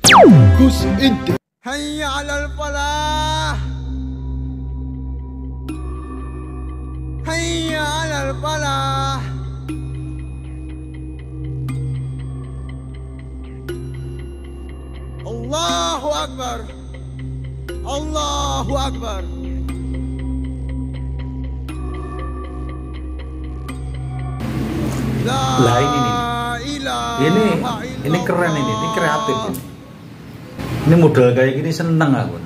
Gus Inti. Hayya 'alal falah. Hayya 'alal falah. Allahu Akbar. Allahu Akbar. Lah ini keren ini kreatif ini. Ini model kayak gini seneng aku.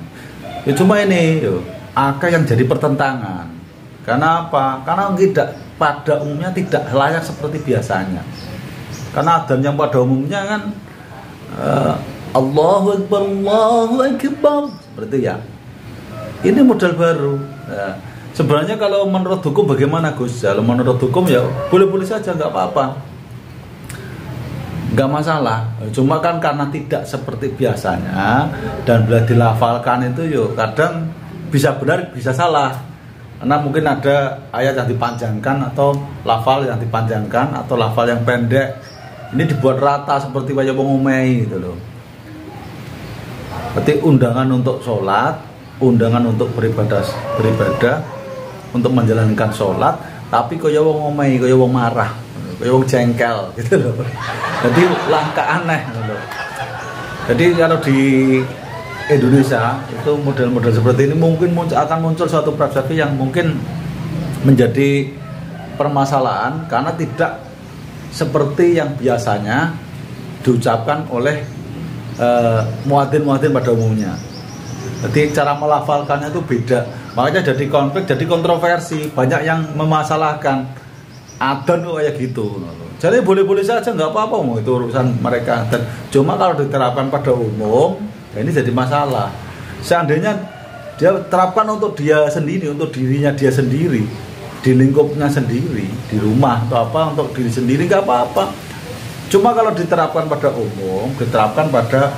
Ya cuma ini yo, akeh yang jadi pertentangan. Karena apa? Karena tidak pada umumnya tidak layak seperti biasanya. Karena adzan yang pada umumnya kan Allahu Akbar, Allahu Akbar seperti ya. Ini model baru. Ya. Sebenarnya kalau menurut hukum bagaimana Gus? Kalau menurut hukum ya boleh-boleh saja, nggak apa-apa, nggak masalah. Cuma kan karena tidak seperti biasanya dan bila dilafalkan itu yuk kadang bisa benar bisa salah. Karena mungkin ada ayat yang dipanjangkan atau lafal yang dipanjangkan atau lafal yang pendek. Ini dibuat rata seperti waya wong umei gitu loh. Berarti undangan untuk sholat, undangan untuk beribadah, untuk menjalankan sholat, tapi kaya wong omai, kaya wong marah, kaya wong jengkel gitu loh. Jadi langkah aneh gitu. Jadi kalau di Indonesia itu model-model seperti ini mungkin akan muncul suatu persepsi yang mungkin menjadi permasalahan karena tidak seperti yang biasanya diucapkan oleh muadzin-muadzin pada umumnya. Jadi cara melafalkannya itu beda. Makanya jadi konflik, jadi kontroversi. Banyak yang memasalahkan adzan tuh kayak gitu. Jadi boleh-boleh saja, nggak apa-apa, itu urusan mereka. Dan cuma kalau diterapkan pada umum, ya ini jadi masalah. Seandainya dia terapkan untuk dia sendiri, untuk dirinya dia sendiri, di lingkupnya sendiri, di rumah atau apa untuk diri sendiri nggak apa-apa. Cuma kalau diterapkan pada umum, diterapkan pada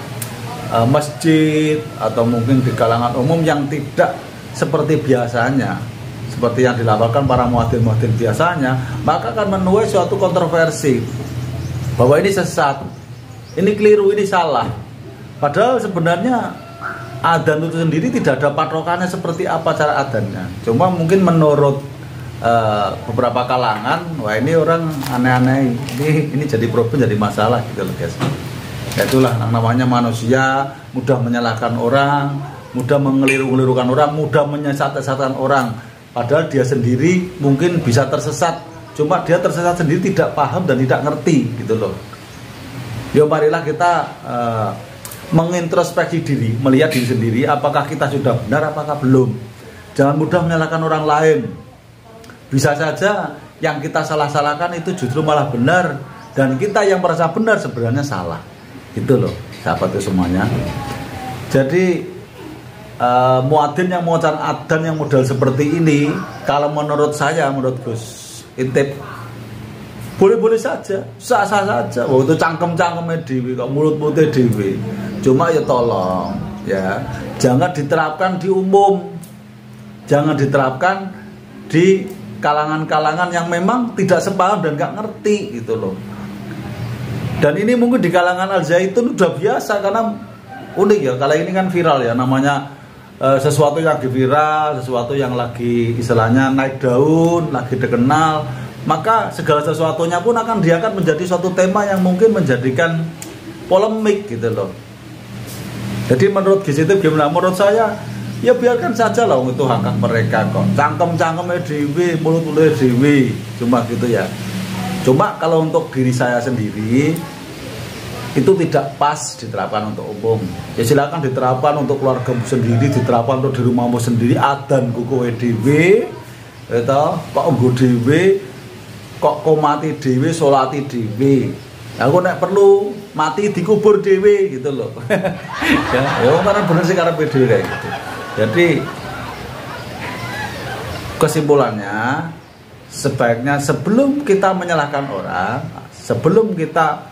masjid atau mungkin di kalangan umum yang tidak seperti biasanya, seperti yang dilakukan para muadzin-muadzin biasanya, maka akan menuai suatu kontroversi bahwa ini sesat, ini keliru, ini salah. Padahal sebenarnya adzan itu sendiri tidak ada patokannya seperti apa cara adzannya. Cuma mungkin menurut beberapa kalangan, wah ini orang aneh-aneh, ini jadi problem, jadi masalah gitu loh guys. Ya itulah namanya manusia, mudah menyalahkan orang, mudah mengeliru-ngelirukan orang, mudah menyesat-sesatkan orang. Padahal dia sendiri mungkin bisa tersesat, cuma dia tersesat sendiri tidak paham dan tidak ngerti gitu loh. Ya marilah kita mengintrospeksi diri, melihat diri sendiri, apakah kita sudah benar, apakah belum. Jangan mudah menyalahkan orang lain. Bisa saja yang kita salah-salahkan itu justru malah benar, dan kita yang merasa benar sebenarnya salah. Gitu loh sahabat itu semuanya. Jadi muadzin yang mengucapkan adzan yang model seperti ini, kalau menurut saya, menurut Gus Intip, boleh-boleh saja, sah-sah saja. Itu cangkem-cangkemnya dewi, kok mulut-mulutnya dewi. Cuma ya tolong ya, jangan diterapkan di umum, jangan diterapkan di kalangan-kalangan yang memang tidak sepaham dan nggak ngerti gitu loh. Dan ini mungkin di kalangan Al-Zaitun udah biasa karena unik ya. Kalau ini kan viral ya, namanya sesuatu yang viral, sesuatu yang lagi istilahnya naik daun, lagi dikenal, maka segala sesuatunya pun dia akan menjadi suatu tema yang mungkin menjadikan polemik gitu loh. Jadi menurut GCT gimana? Menurut saya ya biarkan saja lah, itu hak mereka kok. Cangkem-cangkemnya dewi, mulut-mulutnya dewi, cuma gitu ya. Cuma kalau untuk diri saya sendiri itu tidak pas diterapkan untuk umum. Ya silakan diterapkan untuk keluargamu sendiri, diterapkan untuk di rumahmu sendiri. Adzan kowe dhewe, itu kok nggo dhewe, kok mati dhewe, sholati dhewe. Aku nek perlu mati dikubur dhewe gitu loh. Ya karena bener sih karena dhewe kayak gitu. Jadi kesimpulannya, sebaiknya sebelum kita menyalahkan orang, sebelum kita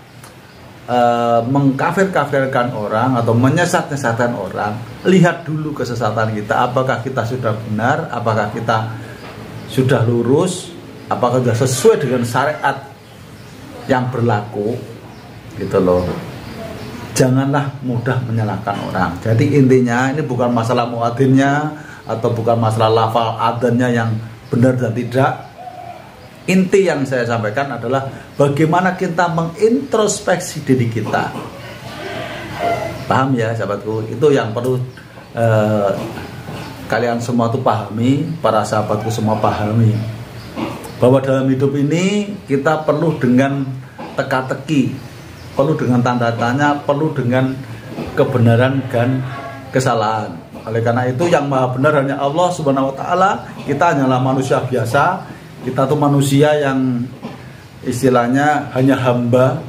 mengkafir-kafirkan orang atau menyesat-nyesatkan orang, lihat dulu kesesatan kita, apakah kita sudah benar, apakah kita sudah lurus, apakah sudah sesuai dengan syariat yang berlaku gitu loh. janganlah mudah menyalahkan orang. Jadi intinya ini bukan masalah muadzinnya atau bukan masalah lafal adzannya yang benar dan tidak. Inti yang saya sampaikan adalah bagaimana kita mengintrospeksi diri kita. Paham ya sahabatku? Itu yang perlu kalian semua tuh pahami, para sahabatku semua pahami, bahwa dalam hidup ini kita perlu dengan teka-teki, perlu dengan tanda tanya, perlu dengan kebenaran dan kesalahan. Oleh karena itu yang maha benar hanya Allah Subhanahu wa taala. Kita hanyalah manusia biasa. Kita tuh manusia yang istilahnya hanya hamba,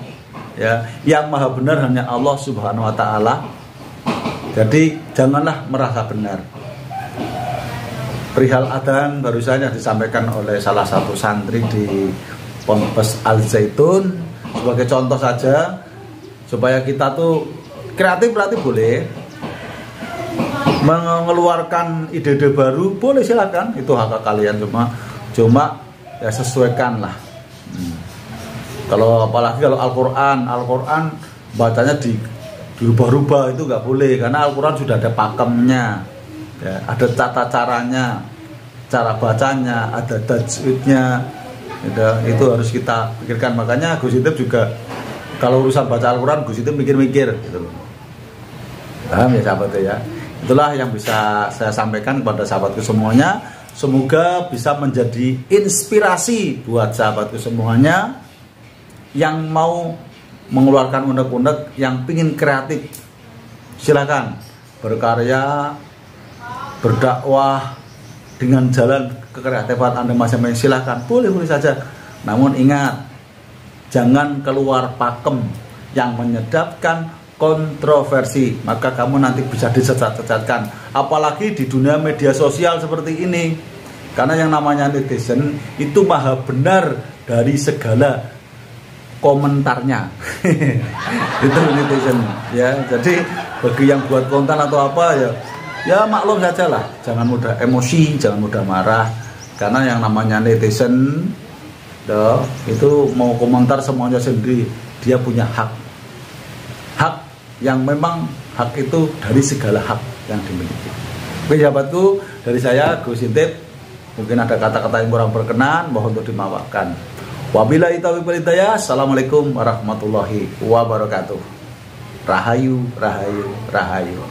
ya. Yang maha benar hanya Allah Subhanahu wa taala. Jadi janganlah merasa benar. Perihal adzan barusan yang disampaikan oleh salah satu santri di Ponpes Al Zaitun sebagai contoh saja, supaya kita tuh kreatif boleh, mengeluarkan ide-ide baru boleh, silakan, itu hak kalian, cuma ya sesuaikan lah. Kalau apalagi kalau Al-Quran bacanya dirubah-rubah itu nggak boleh, karena Al-Quran sudah ada pakemnya, ya, ada tata caranya, cara bacanya, ada tajwidnya, itu harus kita pikirkan. Makanya Gus Intip juga kalau urusan baca Al-Quran, Gus Intip mikir-mikir gitu loh. Paham ya sahabat ya? Itulah yang bisa saya sampaikan kepada sahabatku semuanya. Semoga bisa menjadi inspirasi buat sahabatku semuanya yang mau mengeluarkan unek-unek, yang pingin kreatif. Silakan berkarya, berdakwah dengan jalan kekreatifan Anda masing-masing, silakan, boleh saja. Namun ingat, jangan keluar pakem yang menyedapkan kontroversi, maka kamu nanti bisa disecat-secatkan. Apalagi di dunia media sosial seperti ini, karena yang namanya netizen itu maha benar dari segala komentarnya. Itu netizen ya. Jadi bagi yang buat konten atau apa ya maklum saja lah, jangan mudah emosi, jangan mudah marah, karena yang namanya netizen itu mau komentar semuanya sendiri, dia punya hak yang memang hak itu dari segala hak yang dimiliki. Oke sahabatku, dari saya Gus Intip, mungkin ada kata-kata yang kurang berkenan, mohon untuk dimaafkan. Wabillahi taufiq wal hidayah. Assalamualaikum warahmatullahi wabarakatuh. Rahayu, rahayu, rahayu.